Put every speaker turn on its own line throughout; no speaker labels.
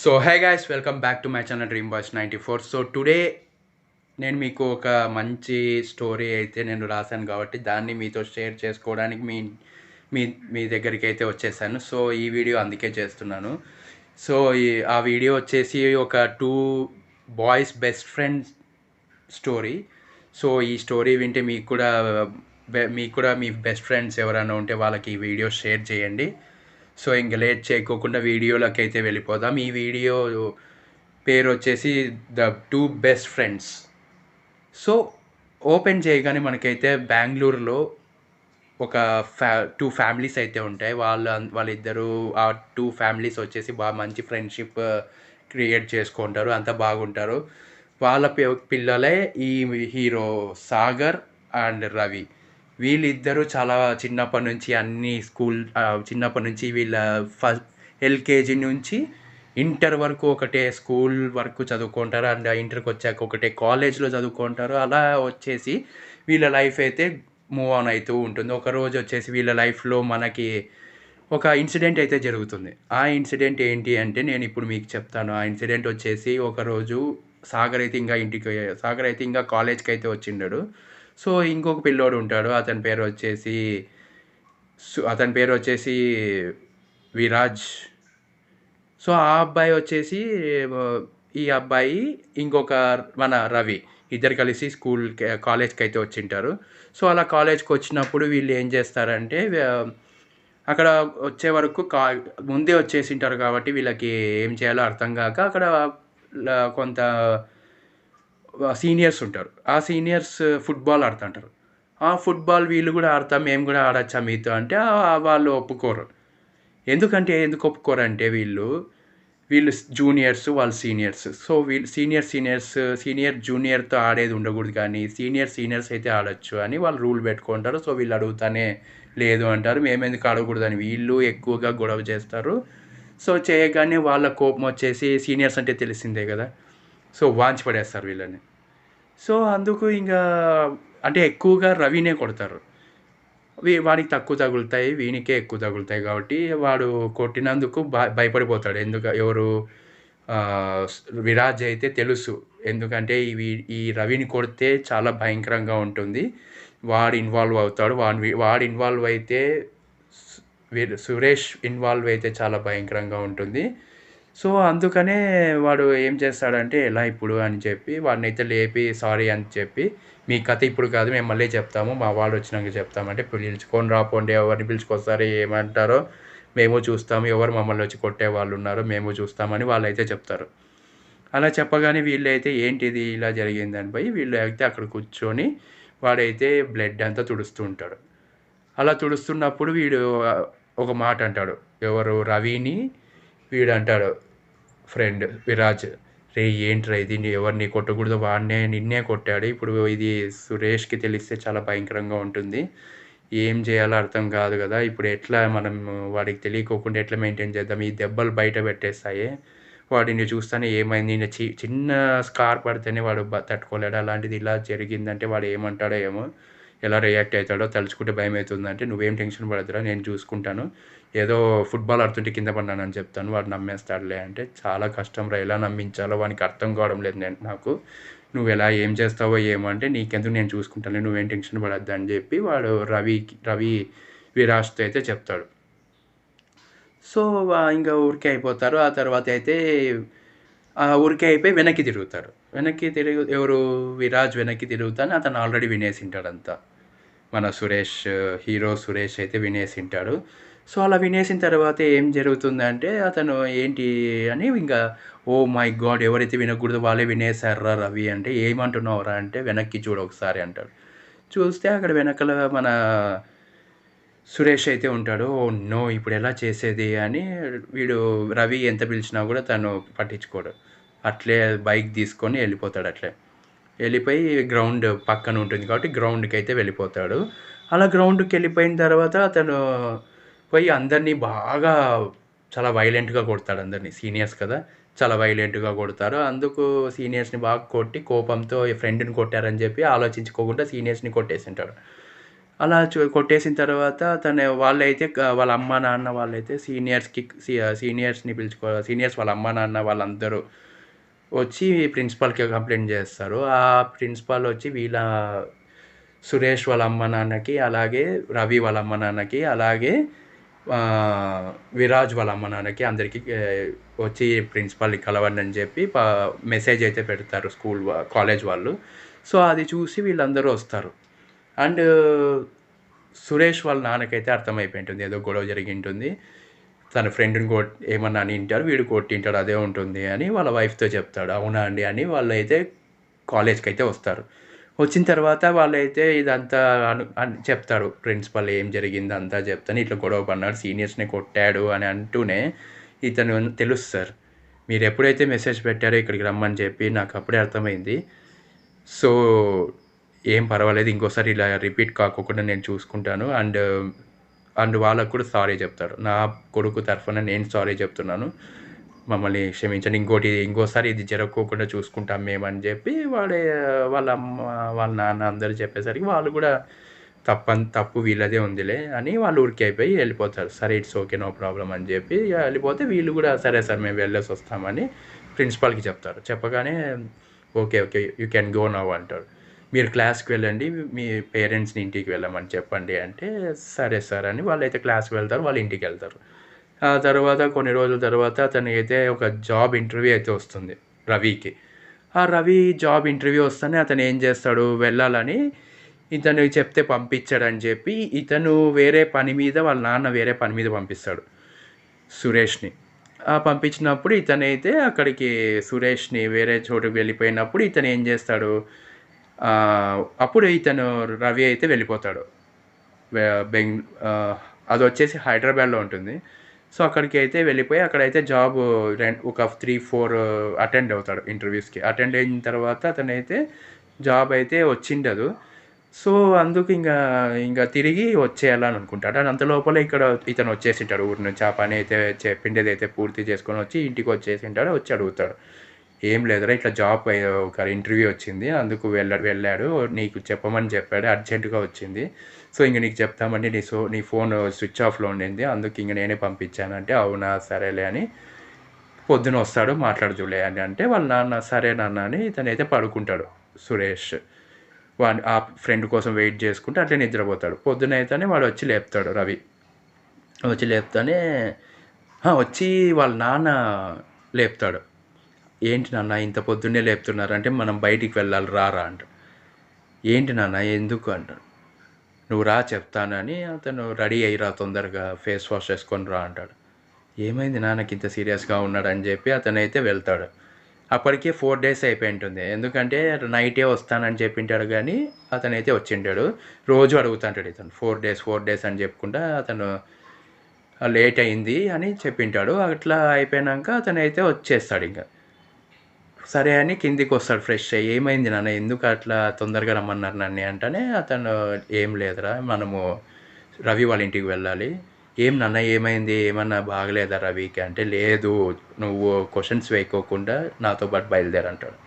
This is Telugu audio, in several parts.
So hey guys, welcome back to my channel dream boys 94. So today నేను మీకు ఒక మంచి స్టోరీ అయితే నేను రాశాను కాబట్టి దాన్ని మీతో షేర్ చేసుకోవడానికి మీ మీ మీ దగ్గరికి అయితే వచ్చేసాను. సో ఈ వీడియో అందుకే చేస్తున్నాను. సో ఆ వీడియో వచ్చేసి ఒక two boys best friends story. So ఈ స్టోరీ వింటే మీకు కూడా మీ బెస్ట్ ఫ్రెండ్స్ ఎవరైనా ఉంటే వాళ్ళకి ఈ వీడియో షేర్ చేయండి. సో ఇంక లేట్ చేయకోకుండా వీడియోలోకి అయితే వెళ్ళిపోదాం. ఈ వీడియో పేరు వచ్చేసి the two best friends. So open చేయగానే మనకైతే బెంగళూరులో ఒక టూ ఫ్యామిలీస్ అయితే ఉంటాయి. వాళ్ళిద్దరూ ఆ టూ ఫ్యామిలీస్ వచ్చేసి బాగా మంచి ఫ్రెండ్షిప్ క్రియేట్ చేసుకుంటారు, అంతా బాగుంటారు. వాళ్ళ పిల్లలే ఈ హీరో సాగర్ అండ్ రవి. వీళ్ళిద్దరూ చాలా చిన్నప్పటి నుంచి అన్ని చిన్నప్పటి నుంచి వీళ్ళ ఎల్కేజీ నుంచి ఇంటర్ వరకు ఒకటే స్కూల్ వరకు చదువుకుంటారు, అండ్ ఇంటర్కి వచ్చాక ఒకటే కాలేజ్లో చదువుకుంటారు. అలా వచ్చేసి వీళ్ళ లైఫ్ అయితే మూవ్ ఆన్ అవుతూ ఉంటుంది. ఒకరోజు వచ్చేసి వీళ్ళ లైఫ్లో మనకి ఒక ఇన్సిడెంట్ అయితే జరుగుతుంది. ఆ ఇన్సిడెంట్ ఏంటి అంటే నేను ఇప్పుడు మీకు చెప్తాను. ఆ ఇన్సిడెంట్ వచ్చేసి ఒకరోజు సాగర్ అయితే ఇంకా కాలేజ్కి అయితే వచ్చిండాడు. సో ఇంకొక పిల్లోడు ఉంటాడు, అతని పేరు వచ్చేసి విరాజ్. సో ఆ అబ్బాయి వచ్చేసి ఈ అబ్బాయి ఇంకొక మన రవి ఇద్దరు కలిసి కాలేజ్కి అయితే వచ్చింటారు. సో అలా కాలేజ్కి వచ్చినప్పుడు వీళ్ళు ఏం చేస్తారంటే అక్కడ వచ్చే వరకు ముందే వచ్చేసింటారు కాబట్టి వీళ్ళకి ఏం చేయాలో అర్థం కాక అక్కడ కొంత సీనియర్స్ ఉంటారు. ఆ సీనియర్స్ ఫుట్బాల్ ఆడుతుంటారు. ఆ ఫుట్బాల్ వీళ్ళు కూడా ఆడతాం, మేము కూడా ఆడచ్చా మీతో అంటే వాళ్ళు ఒప్పుకోరు. ఎందుకు ఒప్పుకోరంటే వీళ్ళు జూనియర్స్, వాళ్ళు సీనియర్స్. సో వీళ్ళు సీనియర్ జూనియర్తో ఆడేది ఉండకూడదు, కానీ సీనియర్స్ అయితే ఆడొచ్చు అని వాళ్ళు రూల్ పెట్టుకుంటారు. సో వీళ్ళు అడుగుతానే లేదు అంటారు. మేమెందుకు ఆడకూడదని వీళ్ళు ఎక్కువగా గొడవ చేస్తారు. సో చేయగానే వాళ్ళ కోపం వచ్చేసి సీనియర్స్ అంటే తెలిసిందే కదా, సో వాంచి పడేస్తారు వీళ్ళని. సో అందుకు ఇంకా అంటే ఎక్కువగా రవినే కొడతారు. వాడికి తక్కువ తగులుతాయి, వీనికే ఎక్కువ తగులుతాయి కాబట్టి వాడు కొట్టినందుకు భయపడిపోతాడు. ఎవరు విరాజ్ అయితే తెలుసు, ఎందుకంటే ఈ రవిని కొడితే చాలా భయంకరంగా ఉంటుంది, వాడు ఇన్వాల్వ్ అవుతాడు. వాడు ఇన్వాల్వ్ అయితే సురేష్ ఇన్వాల్వ్ అయితే చాలా భయంకరంగా ఉంటుంది. సో అందుకనే వాడు ఏం చేస్తాడంటే ఎలా ఇప్పుడు అని చెప్పి వాడినైతే లేపి సారీ అని చెప్పి, మీ కథ ఇప్పుడు కాదు, మేము మళ్ళీ చెప్తాము, మా వాళ్ళు వచ్చినాక చెప్తామంటే పిలుచుకొని రాపోండి, ఎవరిని పిలుచుకొస్తారో ఏమంటారో మేము చూస్తాము, ఎవరు మమ్మల్ని వచ్చి కొట్టే వాళ్ళు ఉన్నారో మేము చూస్తామని వాళ్ళైతే చెప్తారు. అలా చెప్పగానే వీళ్ళైతే ఏంటిది ఇలా జరిగిందని పోయి వీళ్ళు అయితే అక్కడ కూర్చొని వాడైతే బ్లడ్ అంతా తుడుస్తూ ఉంటాడు. అలా తుడుస్తున్నప్పుడు వీడు ఒక మాట అంటాడు, ఎవరు రవిని వీడు అంటాడు, ఫ్రెండ్ విరాజ్, రే ఏంట్రా ఇది, ఎవరిని కొట్టకూడదు, నిన్నే కొట్టాడు, ఇప్పుడు ఇది సురేష్కి తెలిస్తే చాలా భయంకరంగా ఉంటుంది, ఏం చేయాలో అర్థం కాదు కదా, ఇప్పుడు ఎట్లా మనం వాడికి తెలియకోకుండా ఎట్లా మెయింటైన్ చేద్దాం, ఈ దెబ్బలు బయట పెట్టేస్తాయి, వాడిని చూస్తానే ఏమైంది, చిన్న స్కార్ పడితేనే వాడు తట్టుకోలేడు, అలాంటిది ఇలా జరిగిందంటే వాడు ఏమంటాడో ఏమో, ఎలా రియాక్ట్ అవుతాడో తలుచుకుంటే భయం అవుతుందంటే, నువ్వేం టెన్షన్ పడద్దురా, నేను చూసుకుంటాను, ఏదో ఫుట్బాల్ ఆడుతుంటే కింద పడినానని చెప్తాను, వాడు నమ్మేస్తాడులే అంటే, చాలా కష్టం రా, ఎలా నమ్మించాలో వానికి అర్థం కావడం లేదు నాకు, నువ్వు ఎలా ఏం చేస్తావో ఏమంటే నీకెందుకు, నేను చూసుకుంటాను, నువ్వేం టెన్షన్ పడద్దు అని చెప్పి వాడు రవి విరాజ్తో అయితే చెప్తాడు. సో ఇంకా ఊరికే అయిపోతారు. ఆ తర్వాత అయితే ఊరికే అయిపోయి వెనక్కి తిరుగుతారు. ఎవరు విరాజ్ వెనక్కి తిరుగుతాను, అతను ఆల్రెడీ వినేసింటాడంతా. మన హీరో సురేష్ అయితే వినేసింటాడు. సో అలా వినేసిన తర్వాత ఏం జరుగుతుందంటే అతను ఏంటి అని ఇంకా, ఓ మై గాడ్, ఎవరైతే వినకూడదు వాళ్ళే వినేశారా రవి అంటే, ఏమంటున్నావురా అంటే, వెనక్కి చూడు ఒకసారి అంటాడు. చూస్తే అక్కడ వెనకల మన సురేష్ అయితే ఉంటాడు. ఓ నో, ఇప్పుడు ఎలా చేసేది అని వీడు రవి ఎంత పిలిచినా కూడా తను పట్టించుకోడు. అట్లే బైక్ తీసుకొని వెళ్ళిపోతాడు. వెళ్ళిపోయి గ్రౌండ్ పక్కన ఉంటుంది కాబట్టి గ్రౌండ్కి అయితే వెళ్ళిపోతాడు. అలా గ్రౌండ్కి వెళ్ళిపోయిన తర్వాత అతను పోయి అందరినీ బాగా చాలా వైలెంట్గా కొడతాడు. అందరినీ, సీనియర్స్ కదా, చాలా వైలెంట్గా కొడతారు. అందుకు సీనియర్స్ని బాగా కొట్టి కోపంతో ఫ్రెండ్ని కొట్టారని చెప్పి ఆలోచించుకోకుండా సీనియర్స్ని కొట్టేసింటాడు. అలా కొట్టేసిన తర్వాత వాళ్ళైతే వాళ్ళ అమ్మ, నాన్న వాళ్ళైతే సీనియర్స్‌ని సీనియర్స్ వాళ్ళ అమ్మ, నాన్న వాళ్ళందరూ వచ్చి ప్రిన్సిపాల్‌కి కంప్లెయింట్ చేస్తారు. ఆ ప్రిన్సిపాల్ వచ్చి సురేష్ వాళ్ళ అమ్మ, నాన్నకి, అలాగే రవి వాళ్ళ అమ్మ, నాన్నకి, అలాగే విరాజ్ వాళ్ళ అమ్మ, నాన్నకి అందరికీ వచ్చి ప్రిన్సిపాల్‌ని కలవండి అని చెప్పి మెసేజ్ అయితే పెడతారు కాలేజ్ వాళ్ళు. సో, అది చూసి వీళ్ళందరూ వస్తారు. అండ్ సురేష్ వాళ్ళ నాన్నకైతే అర్థమైపోయి ఉంటుంది. ఏదో గొడవ జరిగి ఉంటుంది. తన ఫ్రెండ్‌ని ఏమన్నా అని ఉంటారు, వీడు కొట్టింటాడు, అదే ఉంటుంది అని వాళ్ళ వైఫ్‌తో చెప్తాడు. అవునా అండి అని వాళ్ళైతే కాలేజ్‌కైతే వస్తారు. వచ్చిన తర్వాత వాళ్ళైతే ఇదంతా అని చెప్తారు. ప్రిన్సిపల్ ఏం జరిగింది అంతా చెప్తాను. ఇట్లా గొడవ పడినాడు, సీనియర్స్‌ని కొట్టాడు అని అంటూనే ఇతను తెలుసు సార్. మీరు ఎప్పుడైతే మెసేజ్ పెట్టారో ఇక్కడికి రమ్మని చెప్పి నాకు అప్పుడే అర్థమైంది. సో, ఏం పర్వాలేదు, ఇంకోసారి ఇలా రిపీట్ కాకోకుండా నేను చూసుకుంటాను. అండ్ వాళ్ళకు కూడా సారీ చెప్తాడు. నా కొడుకు తరఫున నేను సారీ చెప్తున్నాను. మమ్మల్ని క్షమించండి. ఇంకోసారి ఇది జరగకోకుండా చూసుకుంటాం మేమని చెప్పి వాళ్ళ అమ్మ, వాళ్ళ నాన్న అందరూ చెప్పేసరికి వాళ్ళు కూడా తప్పు వీళ్ళదే ఉందిలే అని వాళ్ళు అయిపోయి వెళ్ళిపోతారు. సరే, ఇట్స్ ఓకే, నో ప్రాబ్లం అని చెప్పి వెళ్ళిపోతే వీళ్ళు కూడా సరే సార్ మేము వెళ్ళేసి వస్తామని ప్రిన్సిపాల్కి చెప్తారు. చెప్పగానే okay you can go now అంటారు. మీరు క్లాస్కి వెళ్ళండి, మీ పేరెంట్స్ని ఇంటికి వెళ్ళమని చెప్పండి అంటే సరే సార్ అని వాళ్ళైతే క్లాస్కి వెళ్తారు, వాళ్ళ ఇంటికి వెళ్తారు. ఆ తర్వాత కొన్ని రోజుల తర్వాత అతనికి అయితే ఒక జాబ్ ఇంటర్వ్యూ అయితే వస్తుంది రవికి. ఆ రవి జాబ్ ఇంటర్వ్యూ వస్తేనే అతను ఏం చేస్తాడు, వెళ్ళాలని ఇతను చెప్తే పంపించాడని చెప్పి ఇతను వేరే పని మీద, వాళ్ళ నాన్న వేరే పని మీద పంపిస్తాడు సురేష్ని. పంపించినప్పుడు ఇతనైతే అక్కడికి సురేష్ని వేరే చోటుకు వెళ్ళిపోయినప్పుడు ఇతను ఏం చేస్తాడు, అప్పుడు ఇతను రవి అయితే వెళ్ళిపోతాడు. అది వచ్చేసి హైదరాబాద్లో ఉంటుంది. సో, అక్కడికి అయితే వెళ్ళిపోయి అక్కడైతే జాబ్ ఒక 3-4 అటెండ్ అవుతాడు ఇంటర్వ్యూస్కి. అటెండ్ అయిన తర్వాత అతనైతే జాబ్ అయితే వచ్చిండదు. సో, అందుకు ఇంకా తిరిగి వచ్చేయాలని అనుకుంటాడు. అండ్ అంత లోపల ఇతను వచ్చేసింటాడు ఊరి నుంచి. ఆ పని అయితే చెప్పిండేదైతే పూర్తి చేసుకొని వచ్చి ఇంటికి వచ్చేసింటాడు. వచ్చి అడుగుతాడు, ఏం లేదురా, ఇట్లా జాబ్ ఒక ఇంటర్వ్యూ వచ్చింది, అందుకు వెళ్ళాడు, నీకు చెప్పమని చెప్పాడు, అర్జెంటుగా వచ్చింది. సో, ఇంక నీకు చెప్తామండి, నీ ఫోన్ స్విచ్ ఆఫ్లో ఉండింది, అందుకు ఇంక నేనే పంపించానంటే అవునా సరేలే అని పొద్దున వస్తాడు మాట్లాడుతులే అని అంటే వాళ్ళ నాన్న సరే నాన్న అని ఇతనైతే పడుకుంటాడు. సురేష్ ఆ ఫ్రెండ్ కోసం వెయిట్ చేసుకుంటే అట్లే నిద్రపోతాడు. పొద్దున అయితేనే వాడు వచ్చి లేపుతాడు రవి. వచ్చి లేపుతానే వచ్చి వాళ్ళ నాన్న లేపుతాడు. ఏంటి నాన్న ఇంత పొద్దున్నే లేపుతున్నారు అంటే మనం బయటికి వెళ్ళాలి రారా అంట. ఏంటి నాన్న ఎందుకు అంటాడు. నువ్వు రా చెప్తానని అతను రెడీ అయ్యిరా తొందరగా, ఫేస్ వాష్ చేసుకొని రా అంటాడు. ఏమైంది నాన్నకి ఇంత సీరియస్గా ఉన్నాడని చెప్పి అతనైతే వెళ్తాడు. అప్పటికే 4 days అయిపోయి ఉంటుంది. ఎందుకంటే నైటే వస్తానని చెప్పింటాడు కానీ అతనైతే వచ్చింటాడు. రోజు అడుగుతుంటాడు ఇతను 4 days అని చెప్పుకుంటా అతను లేట్ అయింది అని చెప్పింటాడు. అట్లా అయిపోయాక అతనైతే వచ్చేస్తాడు ఇంకా. సరే అని కిందికి వస్తాడు ఫ్రెష్ అయ్యి. ఏమైంది నాన్న ఎందుకు అట్లా తొందరగా రమ్మన్నారు నన్ను అంటేనే అతను ఏం లేదురా, మనము రవి వాళ్ళ ఇంటికి వెళ్ళాలి. ఏం నాన్న ఏమైంది, ఏమన్నా బాగలేదా రవికి అంటే లేదు, నువ్వు క్వశ్చన్స్ వేయకోకుండా నాతో పాటు బయలుదేరంటాడు.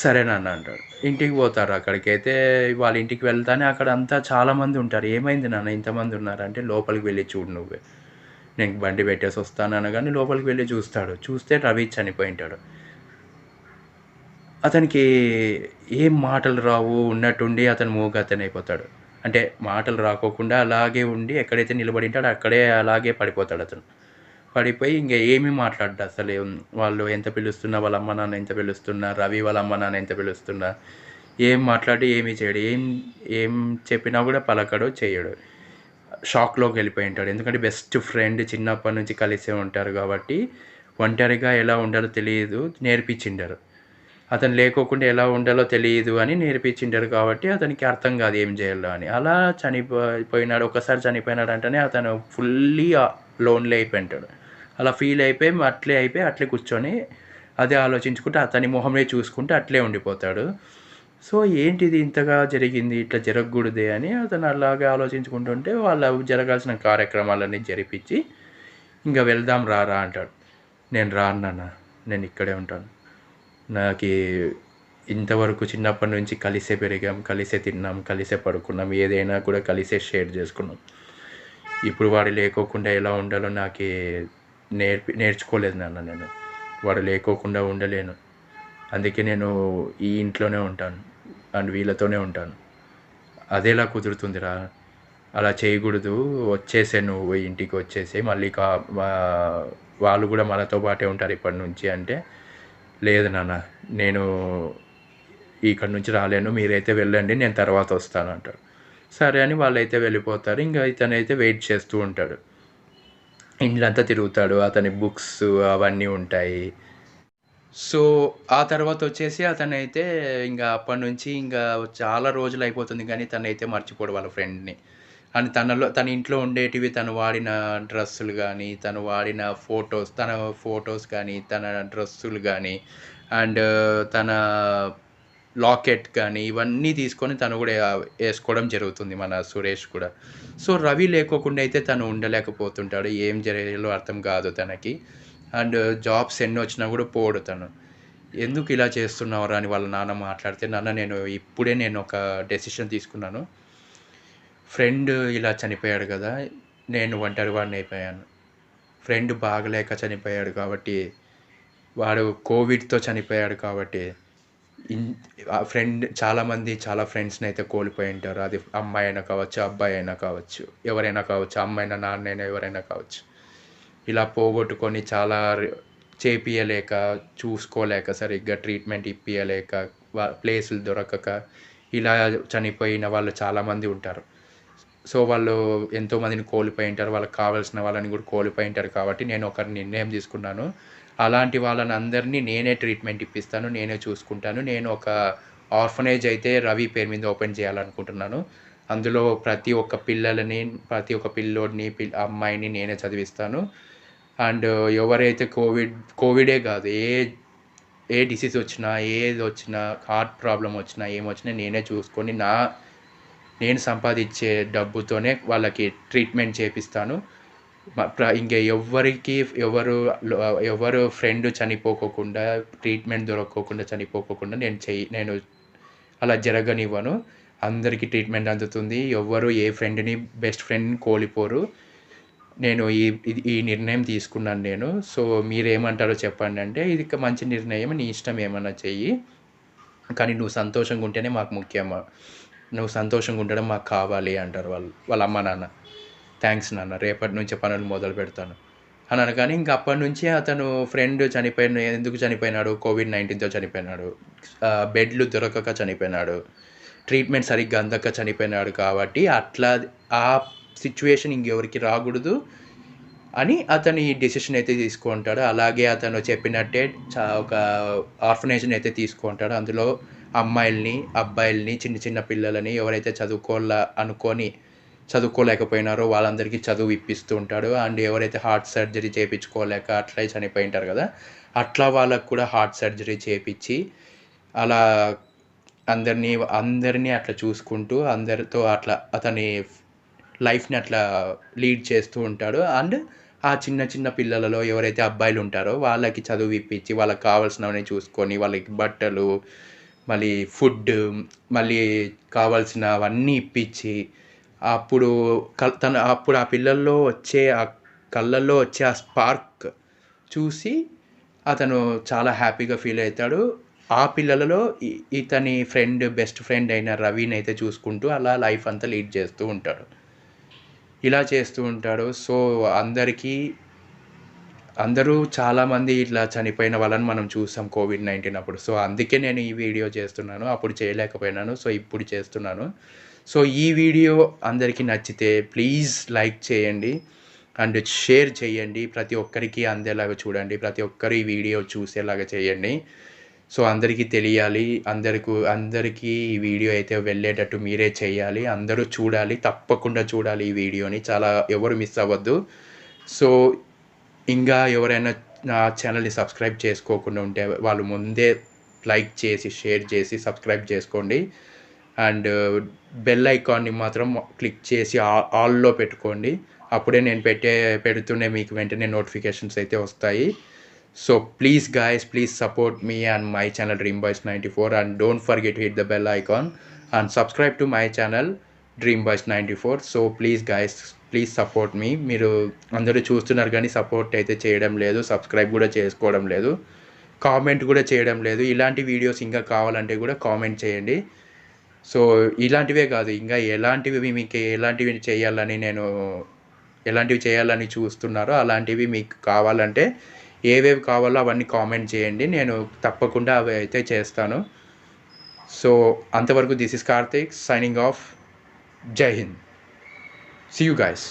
సరే నాన్న అంటాడు. ఇంటికి పోతారు. అక్కడికైతే వాళ్ళ ఇంటికి వెళ్తానే అక్కడ అంతా చాలామంది ఉంటారు. ఏమైంది నాన్న ఇంతమంది ఉన్నారంటే లోపలికి వెళ్ళి చూడు నువ్వే, నేను బండి పెట్టేసి వస్తాను అనగానే లోపలికి వెళ్ళి చూస్తాడు. చూస్తే రవి చనిపోయి ఉంటాడు. అతనికి ఏం మాటలు రావు, ఉన్నట్టుండి అతను మూగతను అయిపోతాడు. అంటే మాటలు రాకోకుండా అలాగే ఉండి ఎక్కడైతే నిలబడి ఉంటాడో అక్కడే అలాగే పడిపోతాడు అతను. పడిపోయి ఇంక ఏమీ మాట్లాడ్డు అసలు. వాళ్ళు ఎంత పిలుస్తున్నా, వాళ్ళ అమ్మ నాన్న ఎంత పిలుస్తున్నా, రవి వాళ్ళ అమ్మ నాన్న ఎంత పిలుస్తున్నా ఏం మాట్లాడి ఏమీ చేయడు. ఏం చెప్పినా కూడా పలకడు, చేయడు. షాక్లోకి వెళ్ళిపోయి ఉంటాడు. ఎందుకంటే బెస్ట్ ఫ్రెండ్, చిన్నప్పటి నుంచి కలిసే ఉంటారు కాబట్టి ఒంటరిగా ఎలా ఉండాలో తెలియదు, నేర్పించిండారు. అతను లేకోకుండా ఎలా ఉండాలో తెలియదు అని నేర్పించింటారు కాబట్టి అతనికి అర్థం కాదు ఏం చేయాలో అని. అలా చనిపోయినాడు. ఒకసారి చనిపోయినాడు అంటేనే అతను ఫుల్లీ లోన్లీ అయిపోయి ఉంటాడు. అలా ఫీల్ అయిపోయి అట్లే కూర్చొని అదే ఆలోచించుకుంటూ అతని మొహమే చూసుకుంటూ అట్లే ఉండిపోతాడు. సో, ఏంటిది ఇంతగా జరిగింది, ఇట్లా జరగకూడదే అని అతను అలాగే ఆలోచించుకుంటుంటే జరగాల్సిన కార్యక్రమాలన్నీ జరిపించి ఇంకా వెళ్దాం రారా అంటాడు. నేను రాను నాన్న, నేను ఇక్కడే ఉంటాను, నాకు ఇంతవరకు చిన్నప్పటి నుంచి కలిసే పెరిగాం, కలిసే తిన్నాం, కలిసే పడుకున్నాం, ఏదైనా కూడా కలిసే షేర్ చేసుకున్నాం. ఇప్పుడు వాడు లేకోకుండా ఎలా ఉండాలో నాకే నేర్చుకోలేదు నాన్న నేను. వాడు లేకోకుండా ఉండలేను. అందుకే నేను ఈ ఇంట్లోనే ఉంటాను అండ్ వీళ్ళతోనే ఉంటాను. అదెలా కుదురుతుందిరా? అలా చేయకూడదు. వచ్చేసేయి, నువ్వు ఇంటికి వచ్చేసేయి. మళ్ళీ వాళ్ళు కూడా మనతో పాటే ఉంటారు ఇప్పటి నుంచి అంటే, లేదు నాన్న, నేను ఇక్కడి నుంచి రాలేను, మీరైతే వెళ్ళండి, నేను తర్వాత వస్తాను అంటాడు. సరే అని వాళ్ళైతే వెళ్ళిపోతారు. ఇంకా ఇతనైతే వెయిట్ చేస్తూ ఉంటాడు. ఇండ్లంతా తిరుగుతాడు. అతని బుక్స్ అవన్నీ ఉంటాయి. సో ఆ తర్వాత వచ్చేసి అతనైతే ఇంకా అప్పటి నుంచి ఇంకా చాలా రోజులు అయిపోతుంది, కానీ తనైతే మర్చిపోడు వాళ్ళ ఫ్రెండ్ని. అండ్ తన ఇంట్లో ఉండేటివి, తను వాడిన డ్రెస్సులు కానీ, తను వాడిన తన ఫొటోస్ కానీ, తన డ్రెస్సులు కానీ, అండ్ తన లాకెట్ కానీ, ఇవన్నీ తీసుకొని తను కూడా వేసుకోవడం జరుగుతుంది మన సురేష్ కూడా. సో రవి లేకోకుండా అయితే తను ఉండలేకపోతుంటాడు. ఏం జరిగేలో అర్థం కాదు తనకి. అండ్ జాబ్స్ ఎన్ని వచ్చినా కూడా పోడు తను. ఎందుకు ఇలా చేస్తున్నావురా అని వాళ్ళ నాన్న మాట్లాడితే, నాన్న నేను ఒక డెసిషన్ తీసుకున్నాను. ఫ్రెండ్ ఇలా చనిపోయాడు కదా, నేను ఒంటరి వాడిని అయిపోయాను. ఫ్రెండ్ బాగలేక చనిపోయాడు కాబట్టి, వాడు కోవిడ్తో చనిపోయాడు కాబట్టి, చాలామంది చాలా ఫ్రెండ్స్ని అయితే కోల్పోయి ఉంటారు. అది అమ్మాయి అయినా కావచ్చు, అబ్బాయి అయినా కావచ్చు, ఎవరైనా కావచ్చు, అమ్మాయినా నాన్నైనా ఎవరైనా కావచ్చు. ఇలా పోగొట్టుకొని చాలా చేపియలేక, చూసుకోలేక, సరిగ్గా ట్రీట్మెంట్ ఇప్పియలేక, ప్లేసులు దొరకక ఇలా చనిపోయిన వాళ్ళు చాలామంది ఉంటారు. సో వాళ్ళు ఎంతోమందిని కోల్పోయి ఉంటారు. వాళ్ళకి కావాల్సిన వాళ్ళని కూడా కోల్పోయి ఉంటారు. కాబట్టి నేను ఒక నిర్ణయం తీసుకున్నాను. అలాంటి వాళ్ళని అందరినీ నేనే ట్రీట్మెంట్ ఇప్పిస్తాను, నేనే చూసుకుంటాను. నేను ఒక ఆర్ఫనేజ్ అయితే రవి పేరు మీద ఓపెన్ చేయాలనుకుంటున్నాను. అందులో ప్రతి ఒక్క పిల్లోడిని, అమ్మాయిని నేనే చదివిస్తాను. అండ్ ఎవరైతే కోవిడే కాదు, ఏ డిసీజ్ వచ్చినా, ఏది వచ్చినా, హార్ట్ ప్రాబ్లం వచ్చినా, ఏమొచ్చినా నేనే చూసుకొని నేను సంపాదించే డబ్బుతోనే వాళ్ళకి ట్రీట్మెంట్ చేపిస్తాను. ఇంక ఎవరు ఫ్రెండ్ చనిపోకోకుండా, ట్రీట్మెంట్ దొరక్కోకుండా చనిపోకోకుండా నేను అలా జరగనివ్వను. అందరికీ ట్రీట్మెంట్ అందుతుంది. ఏ ఫ్రెండ్ని, బెస్ట్ ఫ్రెండ్ని కోల్పోరు. నేను ఈ నిర్ణయం తీసుకున్నాను నేను. సో మీరేమంటారో చెప్పండి అంటే, ఇది మంచి నిర్ణయం, నీ ఇష్టం ఏమన్నా చెయ్యి, కానీ నువ్వు సంతోషంగా ఉంటేనే మాకు ముఖ్యమా, నువ్వు సంతోషంగా ఉండడం మాకు కావాలి అంటారు వాళ్ళ అమ్మ నాన్న. థ్యాంక్స్ నాన్న, రేపటి నుంచే పనులు మొదలు పెడతాను అని అనగానే, ఇంక అప్పటి నుంచి అతను ఫ్రెండ్ ఎందుకు చనిపోయినాడు? COVID-19తో చనిపోయినాడు. బెడ్లు దొరకక చనిపోయినాడు. ట్రీట్మెంట్ సరిగ్గా అందక చనిపోయినాడు. కాబట్టి అట్లా ఆ సిచ్యువేషన్ ఇంకెవరికి రాకూడదు అని అతను ఈ డెసిషన్ అయితే తీసుకుంటాడు. అలాగే అతను చెప్పినట్టే ఒక ఆర్ఫనేజ్ని అయితే తీసుకుంటాడు. అందులో అమ్మాయిల్ని, అబ్బాయిల్ని, చిన్న చిన్న పిల్లలని, ఎవరైతే చదువుకోలేకపోయినారో వాళ్ళందరికీ చదువు ఇప్పిస్తూ ఉంటాడు. అండ్ ఎవరైతే హార్ట్ సర్జరీ చేయించుకోలేక అట్లా చనిపోయి ఉంటారు కదా, అట్లా వాళ్ళకు కూడా హార్ట్ సర్జరీ చేయించి అలా అందరినీ అట్లా చూసుకుంటూ, అందరితో అట్లా అతని లైఫ్ని అట్లా లీడ్ చేస్తూ ఉంటాడు. అండ్ ఆ చిన్న చిన్న పిల్లలలో ఎవరైతే అబ్బాయిలు ఉంటారో వాళ్ళకి చదువు ఇప్పించి, వాళ్ళకి కావాల్సినవన్నీ చూసుకొని, వాళ్ళకి బట్టలు, మళ్ళీ ఫుడ్, మళ్ళీ కావాల్సినవన్నీ ఇప్పించి, అప్పుడు ఆ పిల్లల్లో వచ్చే, ఆ కళ్ళల్లో వచ్చే ఆ స్పార్క్ చూసి అతను చాలా హ్యాపీగా ఫీల్ అవుతాడు. ఆ పిల్లలలో ఇతని బెస్ట్ ఫ్రెండ్ అయిన రవిని అయితే చూసుకుంటూ అలా లైఫ్ అంతా లీడ్ చేస్తూ ఉంటాడు. ఇలా చేస్తూ ఉంటాడు. సో అందరూ చాలామంది ఇట్లా చనిపోయిన వాళ్ళని మనం చూసాం COVID-19 అప్పుడు. సో అందుకే నేను ఈ వీడియో చేస్తున్నాను. అప్పుడు చేయలేకపోయినాను, సో ఇప్పుడు చేస్తున్నాను. సో ఈ వీడియో అందరికీ నచ్చితే ప్లీజ్ లైక్ చేయండి అండ్ షేర్ చేయండి. ప్రతి ఒక్కరికి అందేలాగా చూడండి. ప్రతి ఒక్కరు ఈ వీడియో చూసేలాగా చేయండి. సో అందరికీ తెలియాలి. అందరికీ ఈ వీడియో అయితే వెళ్ళేటట్టు మీరే చేయాలి. అందరూ చూడాలి, తప్పకుండా చూడాలి ఈ వీడియోని. ఎవరు మిస్ అవ్వద్దు. సో ఇంకా ఎవరైనా నా ఛానల్ని సబ్స్క్రైబ్ చేసుకోకుండా ఉంటే వాళ్ళు ముందే లైక్ చేసి, షేర్ చేసి సబ్స్క్రైబ్ చేసుకోండి. అండ్ బెల్ ఐకాన్ని మాత్రం క్లిక్ చేసి ఆల్లో పెట్టుకోండి. అప్పుడే నేను పెడుతూనే మీకు వెంటనే నోటిఫికేషన్స్ అయితే వస్తాయి. So please guys, please support me and my channel Dream Boys 94, and don't forget to hit the bell icon and subscribe to my channel Dream Boys 94. So please guys, please support me. మీరు అందరూ చూస్తున్నారు కానీ సపోర్ట్ అయితే చేయడం లేదు, సబ్స్క్రైబ్ కూడా చేసుకోవడం లేదు, కామెంట్ కూడా చేయడం లేదు. ఇలాంటి వీడియోస్ ఇంకా కావాలంటే కూడా కామెంట్ చేయండి. సో ఇలాంటివే కాదు, ఇంకా మీకు ఎలాంటివి చేయాలని చూస్తున్నారో అలాంటివి మీకు కావాలంటే ఏవేవి కావాలో అవన్నీ కామెంట్ చేయండి, నేను తప్పకుండా అవి అయితే చేస్తాను. సో అంతవరకు this is Karthik signing off. జై హింద్. See you guys.